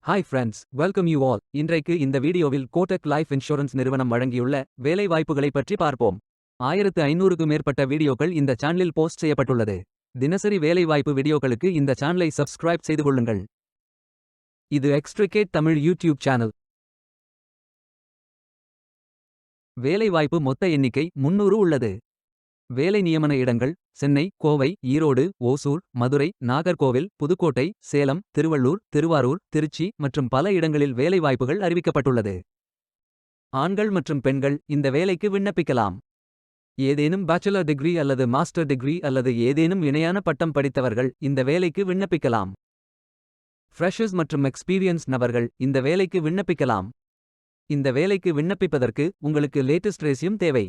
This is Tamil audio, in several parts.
Hi friends, welcome you all. இன்றைக்கு இந்த வீடியோவில் கோடக் லைஃப் இன்சூரன்ஸ் நிறுவனம் வழங்கியுள்ள வேலைவாய்ப்புகளை பற்றி பார்ப்போம். 1500க்கும் மேற்பட்ட வீடியோக்கள் இந்த சேனலில் போஸ்ட் செய்யப்பட்டுள்ளது. தினசரி வேலைவாய்ப்பு வீடியோக்களுக்கு இந்த சேனலை சப்ஸ்கிரைப் செய்து கொள்ளுங்கள். இது எக்ஸ்ட்ரிகேட் தமிழ் யூடியூப் சேனல். வேலைவாய்ப்பு மொத்த எண்ணிக்கை 300 உள்ளது. வேலை நியமன இடங்கள் சென்னை, கோவை, ஈரோடு, ஓசூர், மதுரை, நாகர்கோவில், புதுக்கோட்டை, சேலம், திருவள்ளூர், திருவாரூர், திருச்சி மற்றும் பல இடங்களில் வேலைவாய்ப்புகள் அறிவிக்கப்பட்டுள்ளது. ஆண்கள் மற்றும் பெண்கள் இந்த வேலைக்கு விண்ணப்பிக்கலாம். ஏதேனும் பேச்சுலர் டிகிரி அல்லது மாஸ்டர் டிகிரி அல்லது ஏதேனும் இணையான பட்டம் படித்தவர்கள் இந்த வேலைக்கு விண்ணப்பிக்கலாம். ஃப்ரெஷர்ஸ் மற்றும் எக்ஸ்பீரியன்ஸ் நபர்கள் இந்த வேலைக்கு விண்ணப்பிக்கலாம். இந்த வேலைக்கு விண்ணப்பிப்பதற்கு உங்களுக்கு லேட்டஸ்ட் ரெஸ்யூம் தேவை.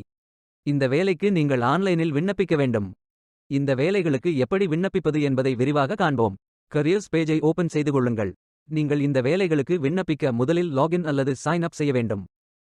இந்த வேலைக்கு நீங்கள் ஆன்லைனில் விண்ணப்பிக்க வேண்டும். இந்த வேலைகளுக்கு எப்படி விண்ணப்பிப்பது என்பதை விரிவாக காண்போம். கரியர்ஸ் பேஜை ஓபன் செய்து கொள்ளுங்கள். நீங்கள் இந்த வேலைகளுக்கு விண்ணப்பிக்க முதலில் லாகின் அல்லது சைன் அப் செய்ய வேண்டும்.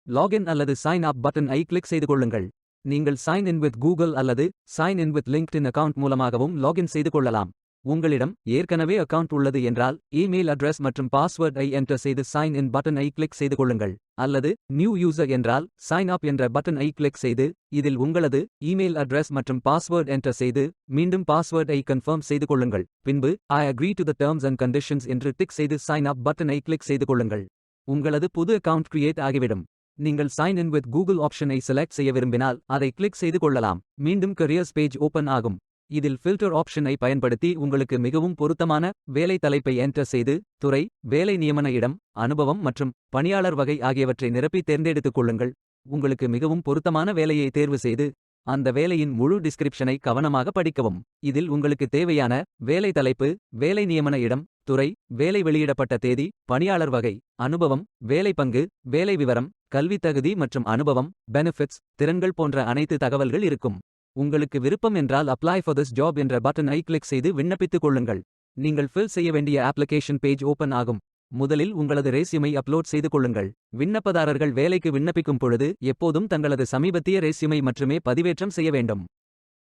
லாகின் அல்லது சைன் அப் பட்டன் ஐ கிளிக் செய்து கொள்ளுங்கள். நீங்கள் சைன் இன் வித் கூகுள் அல்லது sign in with LinkedIn account மூலமாகவும் லாகின் செய்து கொள்ளலாம். உங்களிடம் ஏற்கனவே அக்கவுண்ட் உள்ளது என்றால் இமெயில் அட்ரஸ் மற்றும் பாஸ்வேர்ட் ஐ என்டர் செய்து சைன் இன் பட்டன் ஐ கிளிக் செய்து கொள்ளுங்கள். அல்லது நியூ யூசர் என்றால் சைன் அப் என்ற பட்டன் ஐ கிளிக் செய்து இதில் உங்களது இமெயில் அட்ரஸ் மற்றும் பாஸ்வேர்ட் என்டர் செய்து மீண்டும் பாஸ்வேர்ட் ஐ கன்ஃபர்ம் செய்து கொள்ளுங்கள். பின்பு I agree to the terms and conditions என்று டிக் செய்து சைன் அப் பட்டன் ஐ கிளிக் செய்து கொள்ளுங்கள். உங்களது புது அக்கவுண்ட் கிரியேட் ஆகிவிடும். நீங்கள் சைன் இன் வித் கூகுள் ஆப்ஷனை செலக்ட் செய்ய விரும்பினால் அதை கிளிக் செய்து கொள்ளலாம். மீண்டும் கரியர்ஸ் பேஜ் ஓபன் ஆகும். இதில் ஃபில்டர் ஆப்ஷனை பயன்படுத்தி உங்களுக்கு மிகவும் பொருத்தமான வேலை தலைப்பை என்டர் செய்து துறை, வேலை நியமன இடம், அனுபவம் மற்றும் பணியாளர் வகை ஆகியவற்றை நிரப்பி தேர்ந்தெடுத்துக் கொள்ளுங்கள். உங்களுக்கு மிகவும் பொருத்தமான வேலையை தேர்வு செய்து அந்த வேலையின் முழு டிஸ்கிரிப்ஷனை கவனமாக படிக்கவும். இதில் உங்களுக்கு தேவையான வேலை தலைப்பு, வேலை நியமன இடம், துறை, வேலை வெளியிடப்பட்ட தேதி, பணியாளர் வகை, அனுபவம், வேலை பங்கு, வேலை விவரம், கல்வி தகுதி மற்றும் அனுபவம், பெனிஃபிட்ஸ், திறன்கள் போன்ற அனைத்து தகவல்கள் இருக்கும். உங்களுக்கு விருப்பம் என்றால் அப்ளை ஃபார் திஸ் ஜாப் என்ற பட்டன் ஐ கிளிக் செய்து விண்ணப்பித்துக் கொள்ளுங்கள். நீங்கள் ஃபில் செய்ய வேண்டிய அப்ளிகேஷன் பேஜ் ஓபன் ஆகும். முதலில் உங்களது ரெஸ்யூமை அப்லோட் செய்து கொள்ளுங்கள். விண்ணப்பதாரர்கள் வேலைக்கு விண்ணப்பிக்கும் பொழுது எப்போதும் தங்களது சமீபத்திய ரெஸ்யூமை மட்டுமே பதிவேற்றம் செய்ய வேண்டும்.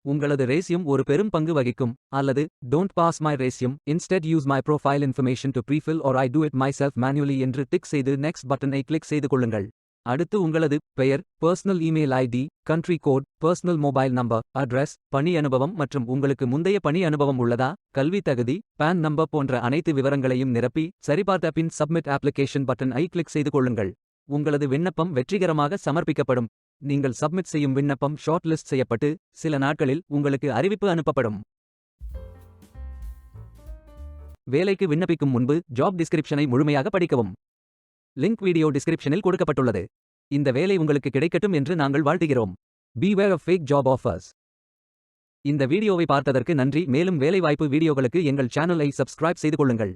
உங்களது ரெஸ்யூம் ஒரு பெரும் பங்கு வகிக்கும். அல்லது don't pass my resume, instead use my profile information to prefill or I do it myself manually என்று டிக் செய்து நெக்ஸ்ட் பட்டனை கிளிக் செய்து கொள்ளுங்கள். அடுத்து உங்களது பெயர், personal email ID, country code, personal mobile number, address, பணி அனுபவம் மற்றும் உங்களுக்கு முந்தைய பணி அனுபவம் உள்ளதா, கல்வி தகுதி, பான் நம்பர் போன்ற அனைத்து விவரங்களையும் நிரப்பி சரிபார்த்த பின் சப்மிட் அப்ளிகேஷன் பட்டன் ஐ கிளிக் செய்து கொள்ளுங்கள். உங்களது விண்ணப்பம் வெற்றிகரமாக சமர்ப்பிக்கப்படும். நீங்கள் சப்மிட் செய்யும் விண்ணப்பம் ஷார்ட் லிஸ்ட் செய்யப்பட்டு சில நாட்களில் உங்களுக்கு அறிவிப்பு அனுப்பப்படும். வேலைக்கு விண்ணப்பிக்கும் முன்பு ஜாப் டிஸ்கிரிப்ஷனை முழுமையாக படிக்கவும். லிங்க் வீடியோ டிஸ்கிரிப்ஷனில் கொடுக்கப்பட்டுள்ளது. இந்த வேலை உங்களுக்கு கிடைக்கட்டும் என்று நாங்கள் வாழ்த்துகிறோம். Beware of fake job offers. இந்த வீடியோவை பார்த்ததற்கு நன்றி. மேலும் வேலைவாய்ப்பு வீடியோகளுக்கு எங்கள் சேனலை சப்ஸ்கிரைப் செய்து கொள்ளுங்கள்.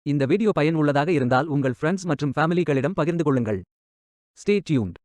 இந்த வீடியோ பயன் உள்ளதாக இருந்தால் உங்கள் ஃப்ரெண்ட்ஸ் மற்றும் ஃபேமிலிகளிடம் பகிர்ந்து கொள்ளுங்கள். Stay tuned.